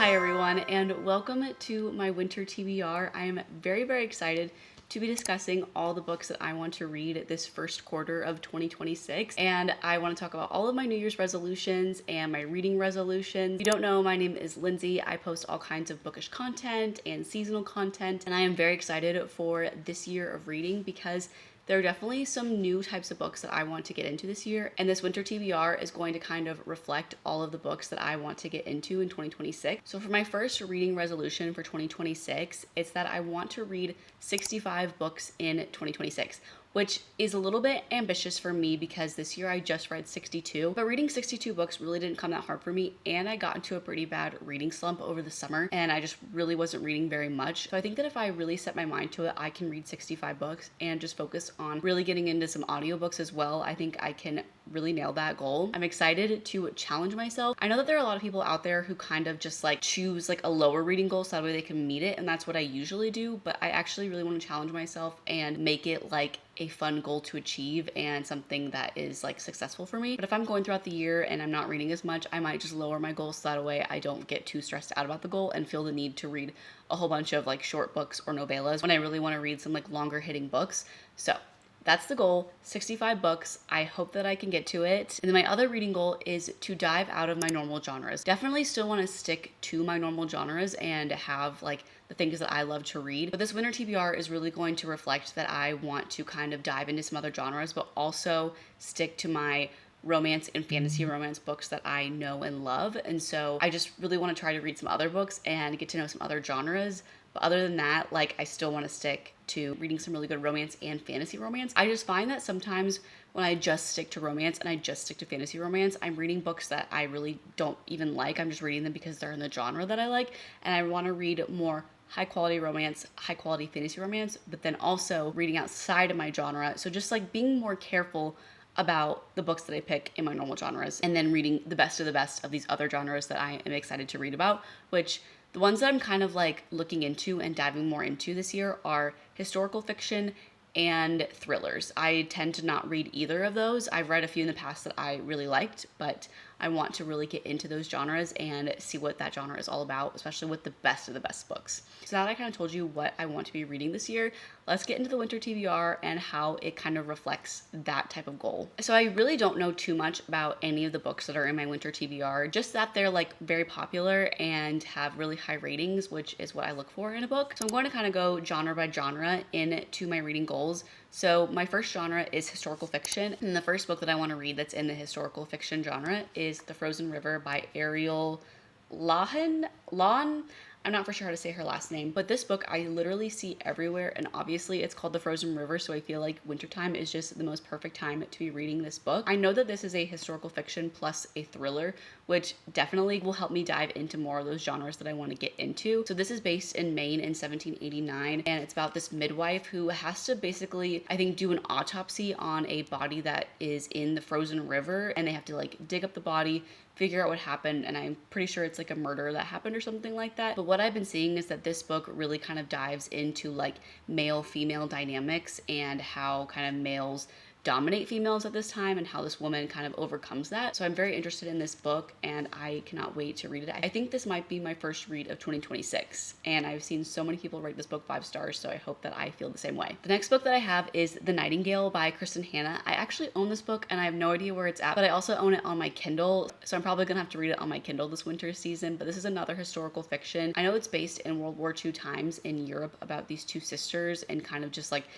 Hi everyone, and welcome to my winter TBR. I am very, very excited to be discussing all the books that I want to read this first quarter of 2026. And I want to talk about all of my New Year's resolutions and my reading resolutions. If you don't know, my name is Lindsay. I post all kinds of bookish content and seasonal content, and I am very excited for this year of reading because there are definitely some new types of books that I want to get into this year, and this winter TBR is going to kind of reflect all of the books that I want to get into in 2026. So for my first reading resolution for 2026, it's that I want to read 65 books in 2026, which is a little bit ambitious for me because this year I just read 62, but reading 62 books really didn't come that hard for me, and I got into a pretty bad reading slump over the summer, and I just really wasn't reading very much. So I think that if I really set my mind to it, I can read 65 books and just focus on really getting into some audiobooks as well. I think I can really nail that goal. I'm excited to challenge myself. I know that there are a lot of people out there who kind of just like choose like a lower reading goal so that way they can meet it, and that's what I usually do, but I actually really want to challenge myself and make it like a fun goal to achieve and something that is like successful for me. But if I'm going throughout the year and I'm not reading as much, I might just lower my goals so that way I don't get too stressed out about the goal and feel the need to read a whole bunch of like short books or novellas when I really want to read some like longer hitting books. So that's the goal, 65 books. I hope that I can get to it. And then my other reading goal is to dive out of my normal genres. Definitely still want to stick to my normal genres and have like the things that I love to read. But this winter TBR is really going to reflect that I want to kind of dive into some other genres, but also stick to my romance and fantasy romance books that I know and love. And so I just really want to try to read some other books and get to know some other genres. But other than that, like I still want to stick to reading some really good romance and fantasy romance. I just find that sometimes when I just stick to romance and I just stick to fantasy romance, I'm reading books that I really don't even like. I'm just reading them because they're in the genre that I like, and I want to read more high quality romance, high quality fantasy romance, but then also reading outside of my genre. So just like being more careful about the books that I pick in my normal genres, and then reading the best of these other genres that I am excited to read about, which the ones that I'm kind of like looking into and diving more into this year are historical fiction and thrillers. I tend to not read either of those. I've read a few in the past that I really liked, but I want to really get into those genres and see what that genre is all about, especially with the best of the best books. So now that I kind of told you what I want to be reading this year, let's get into the winter TBR and how it kind of reflects that type of goal. So I really don't know too much about any of the books that are in my winter TBR, just that they're like very popular and have really high ratings, which is what I look for in a book. So I'm going to kind of go genre by genre into my reading goals. So my first genre is historical fiction, and the first book that I want to read that's in the historical fiction genre is The Frozen River by Ariel Lawhon. I'm not for sure how to say her last name, but this book I literally see everywhere, and obviously it's called The Frozen River, so I feel like wintertime is just the most perfect time to be reading this book. I know that this is a historical fiction plus a thriller, which definitely will help me dive into more of those genres that I want to get into. So this is based in Maine in 1789, and it's about this midwife who has to basically, I think, do an autopsy on a body that is in the frozen river, and they have to like dig up the body, figure out what happened, and I'm pretty sure it's like a murder that happened or something like that. But what I've been seeing is that this book really kind of dives into like male-female dynamics and how kind of males dominate females at this time and how this woman kind of overcomes that. So I'm very interested in this book and I cannot wait to read it. I think this might be my first read of 2026, and I've seen so many people rate this book 5 stars, so I hope that I feel the same way. The next book that I have is The Nightingale by Kristen Hanna. I actually own this book and I have no idea where it's at, but I also own it on my Kindle, so I'm probably gonna have to read it on my Kindle this winter season. But this is another historical fiction. I know it's based in World War II times in Europe about these two sisters and kind of just like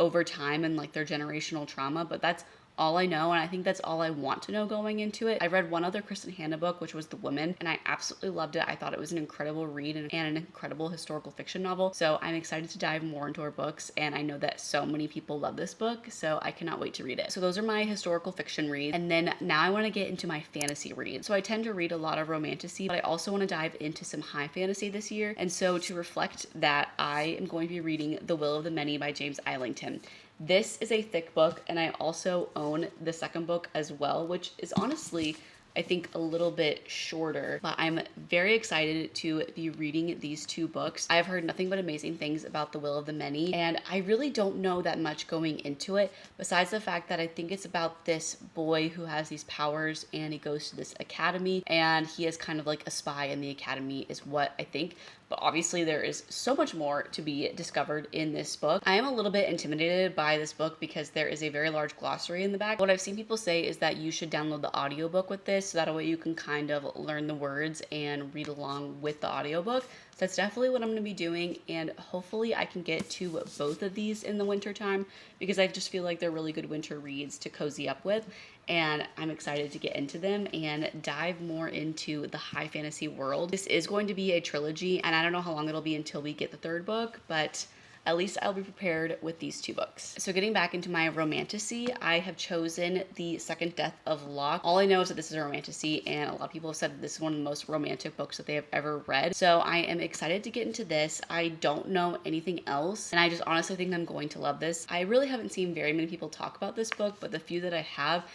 over time and like their generational trauma, but that's all I know, and I think that's all I want to know going into it. I read one other Kristen Hanna book, which was The Woman, and I absolutely loved it. I thought it was an incredible read and an incredible historical fiction novel. So I'm excited to dive more into her books, and I know that so many people love this book, so I cannot wait to read it. So those are my historical fiction reads, and then now I want to get into my fantasy reads. So I tend to read a lot of romantasy, but I also want to dive into some high fantasy this year, and so to reflect that, I am going to be reading The Will of the Many by James Islington. This is a thick book, and I also own the second book as well, which is honestly I think a little bit shorter, but I'm very excited to be reading these two books. I've heard nothing but amazing things about The Will of the Many, and I really don't know that much going into it, besides the fact that I think it's about this boy who has these powers and he goes to this academy and he is kind of like a spy in the academy is what I think. But obviously there is so much more to be discovered in this book. I am a little bit intimidated by this book because there is a very large glossary in the back. What I've seen people say is that you should download the audiobook with this, so that way you can kind of learn the words and read along with the audiobook. So that's definitely what I'm going to be doing, and hopefully I can get to both of these in the winter time because I just feel like they're really good winter reads to cozy up with. And I'm excited to get into them and dive more into the high fantasy world. This is going to be a trilogy, and I don't know how long it'll be until we get the third book, but at least I'll be prepared with these two books. So getting back into my romantasy, I have chosen The Second Death of Locke. All I know is that this is a romantasy, and a lot of people have said that this is one of the most romantic books that they have ever read. So I am excited to get into this. I don't know anything else, and I just honestly think I'm going to love this. I really haven't seen very many people talk about this book, but the few that I have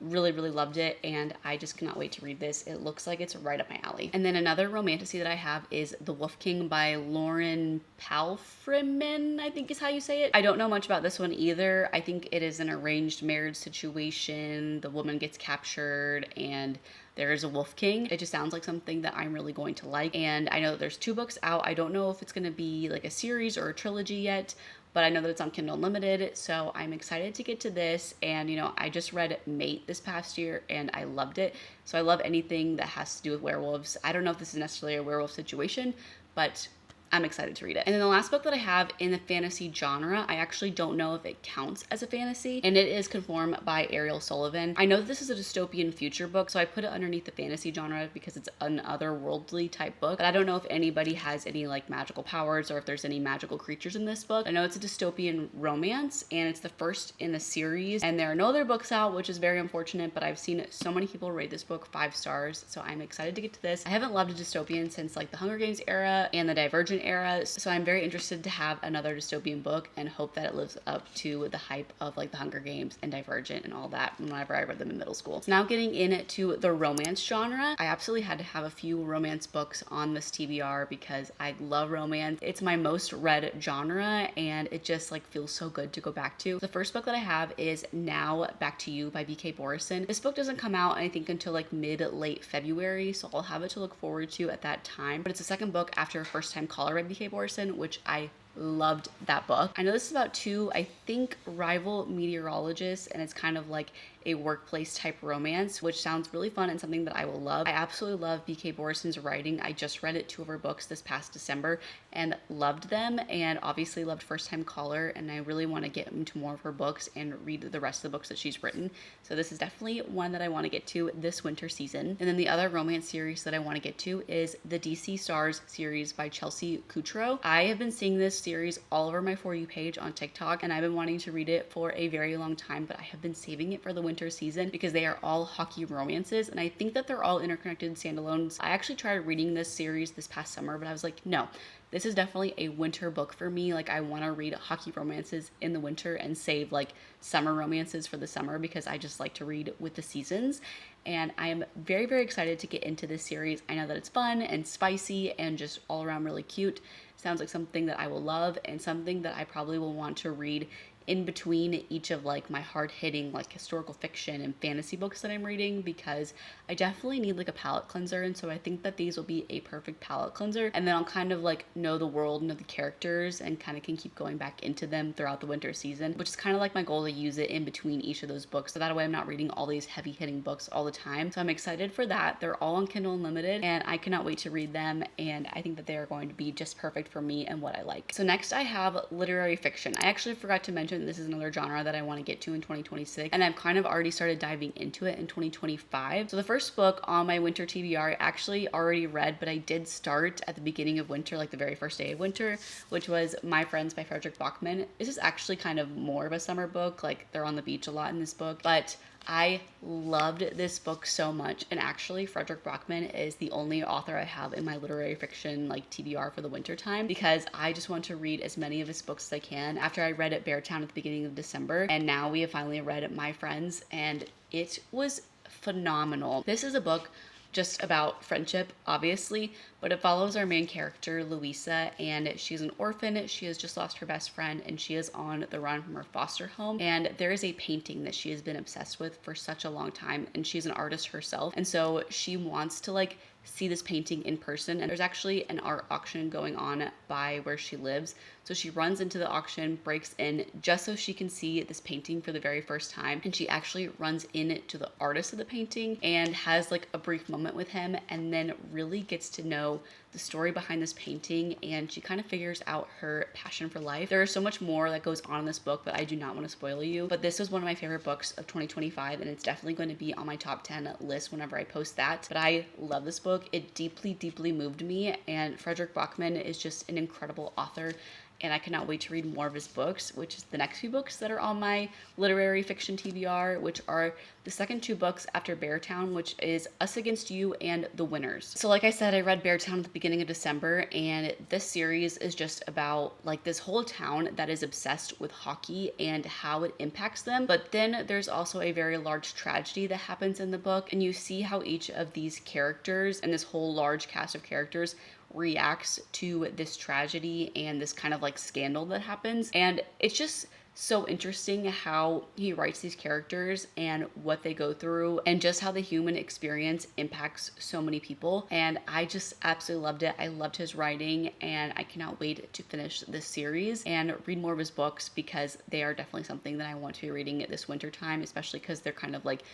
really loved it, and I just cannot wait to read this. It looks like it's right up my alley. And then another romantasy that I have is The Wolf King by Lauren Palfreman, I think is how you say it. I don't know much about this one either. I think it is an arranged marriage situation. The woman gets captured and there is a wolf king. It just sounds like something that I'm really going to like. And I know that there's 2 books out. I don't know if it's going to be like a series or a trilogy yet, but I know that it's on Kindle Unlimited, so I'm excited to get to this. And you know, I just read Mate this past year and I loved it. So I love anything that has to do with werewolves. I don't know if this is necessarily a werewolf situation, but I'm excited to read it. And then the last book that I have in the fantasy genre, I actually don't know if it counts as a fantasy, and it is Conform by Ariel Sullivan. I know that this is a dystopian future book, so I put it underneath the fantasy genre because it's an otherworldly type book, but I don't know if anybody has any like magical powers or if there's any magical creatures in this book. I know it's a dystopian romance, and it's the first in the series, and there are no other books out, which is very unfortunate, but I've seen so many people rate this book 5 stars, so I'm excited to get to this. I haven't loved a dystopian since like the Hunger Games era and the Divergent era, so I'm very interested to have another dystopian book and hope that it lives up to the hype of like the Hunger Games and Divergent and all that whenever I read them in middle school. So now getting into the romance genre, I absolutely had to have a few romance books on this TBR because I love romance. It's my most read genre and it just like feels so good to go back to. The first book that I have is Now Back to You by B.K. Borison. This book doesn't come out I think until like mid-late February, so I'll have it to look forward to at that time. But it's the second book after First Time Caller by B.K. Borison, which I loved that book. I know this is about 2, I think, rival meteorologists, and it's kind of like a workplace type romance, which sounds really fun and something that I will love. I absolutely love B.K. Borison's writing. I just read 2 of her books this past December and loved them, and obviously loved First Time Caller, and I really want to get into more of her books and read the rest of the books that she's written. So this is definitely one that I want to get to this winter season. And then the other romance series that I want to get to is the DC Stars series by Chelsea Cutro. I have been seeing this series all over my For You page on TikTok, and I've been wanting to read it for a very long time, but I have been saving it for the winter season because they are all hockey romances, and I think that they're all interconnected standalones. I actually tried reading this series this past summer, but I was like, no, this is definitely a winter book for me. Like, I want to read hockey romances in the winter and save like summer romances for the summer because I just like to read with the seasons. And I am very excited to get into this series. I know that it's fun and spicy and just all around really cute. Sounds like something that I will love and something that I probably will want to read in between each of like my hard-hitting like historical fiction and fantasy books that I'm reading, because I definitely need like a palate cleanser, and so I think that these will be a perfect palate cleanser, and then I'll kind of like know the world, know the characters, and kind of can keep going back into them throughout the winter season, which is kind of like my goal, to use it in between each of those books, so that way I'm not reading all these heavy-hitting books all the time. So I'm excited for that. They're all on Kindle Unlimited and I cannot wait to read them, and I think that they are going to be just perfect for me and what I like. So next I have literary fiction. I actually forgot to mention this is another genre that I want to get to in 2026, and I've kind of already started diving into it in 2025. So the first book on my winter TBR I actually already read, but I did start at the beginning of winter, like the very first day of winter, which was My Friends by Frederick Bachman. This is actually kind of more of a summer book, like they're on the beach a lot in this book, but I loved this book so much. And actually Frederick Bachman is the only author I have in my literary fiction like TBR for the winter time, because I just want to read as many of his books as I can. After I read at Beartown at the beginning of December, and now we have finally read My Friends, and it was phenomenal. This is a book just about friendship, obviously, but it follows our main character, Louisa, and she's an orphan. She has just lost her best friend, and she is on the run from her foster home. And there is a painting that she has been obsessed with for such a long time, and she's an artist herself. And so she wants to like see this painting in person, and there's actually an art auction going on by where she lives. So she runs into the auction, breaks in just so she can see this painting for the very first time, and she actually runs into the artist of the painting and has like a brief moment with him, and then really gets to know the story behind this painting, and she kind of figures out her passion for life. There is so much more that goes on in this book, but I do not want to spoil you. But this was one of my favorite books of 2025, and it's definitely going to be on my top 10 list whenever I post that. But I love this book. It deeply, deeply moved me, and Frederick Bachman is just an incredible author. And I cannot wait to read more of his books, which is the next few books that are on my literary fiction TBR, which are the second two books after Beartown, which is Us Against You and The Winners. So like I said, I read Beartown at the beginning of December, and this series is just about like this whole town that is obsessed with hockey and how it impacts them. But then there's also a very large tragedy that happens in the book, and you see how each of these characters and this whole large cast of characters reacts to this tragedy and this kind of like scandal that happens. And it's just so interesting how he writes these characters and what they go through, and just how the human experience impacts so many people. And I just absolutely loved it. I loved his writing, and I cannot wait to finish this series and read more of his books, because they are definitely something that I want to be reading at this winter time, especially because they're kind of like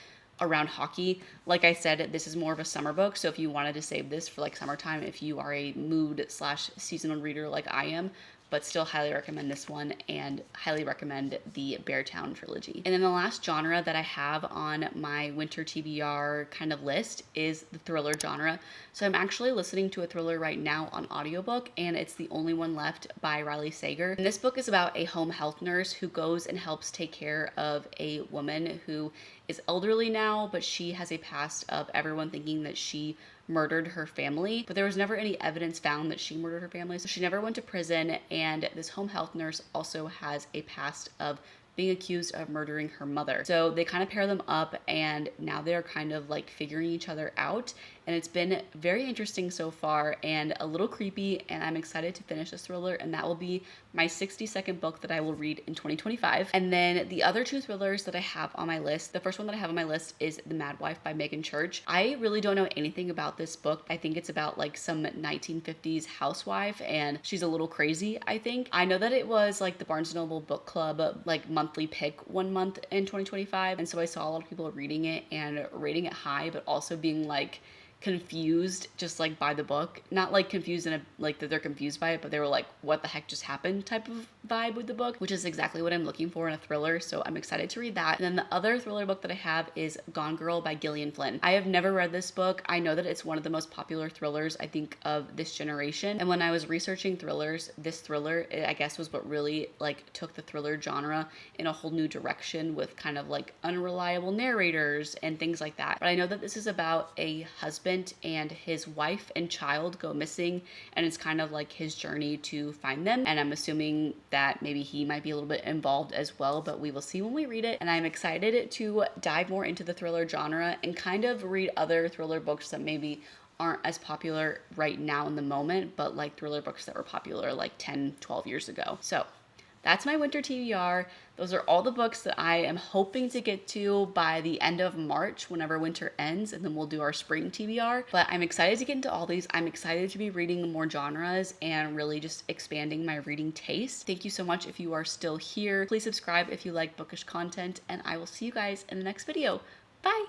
around hockey. Like I said, this is more of a summer book, so if you wanted to save this for like summertime, if you are a mood / seasonal reader like I am, but still highly recommend this one, and highly recommend the Beartown trilogy. And then the last genre that I have on my winter TBR kind of list is the thriller genre. So I'm actually listening to a thriller right now on audiobook, and it's The Only One Left by Riley Sager. And this book is about a home health nurse who goes and helps take care of a woman who is elderly now, but she has a past of everyone thinking that she murdered her family, but there was never any evidence found that she murdered her family. So she never went to prison, and this home health nurse also has a past of being accused of murdering her mother. So they kind of pair them up, and now they're kind of like figuring each other out. And it's been very interesting so far, and a little creepy, and I'm excited to finish this thriller, and that will be my 62nd book that I will read in 2025. And then the other two thrillers that I have on my list, the first one that I have on my list is The Mad Wife by Megan Church. I really don't know anything about this book. I think it's about like some 1950s housewife, and she's a little crazy, I think. I know that it was like the Barnes & Noble book club like monthly pick one month in 2025, and so I saw a lot of people reading it and rating it high, but also being like confused just like by the book. Not like confused in a like that they're confused by it, but they were like, what the heck just happened type of vibe with the book, which is exactly what I'm looking for in a thriller. So I'm excited to read that. And then the other thriller book that I have is Gone Girl by Gillian Flynn. I have never read this book. I know that it's one of the most popular thrillers, I think, of this generation. And when I was researching thrillers, this thriller, I guess, was what really like took the thriller genre in a whole new direction, with kind of like unreliable narrators and things like that. But I know that this is about a husband and his wife and child go missing, and it's kind of like his journey to find them. And I'm assuming that maybe he might be a little bit involved as well, but we will see when we read it. And I'm excited to dive more into the thriller genre and kind of read other thriller books that maybe aren't as popular right now in the moment, but like thriller books that were popular like 10, 12 years ago. So that's my winter TBR. Those are all the books that I am hoping to get to by the end of March, whenever winter ends, and then we'll do our spring TBR. But I'm excited to get into all these. I'm excited to be reading more genres and really just expanding my reading taste. Thank you so much if you are still here. Please subscribe if you like bookish content, and I will see you guys in the next video. Bye!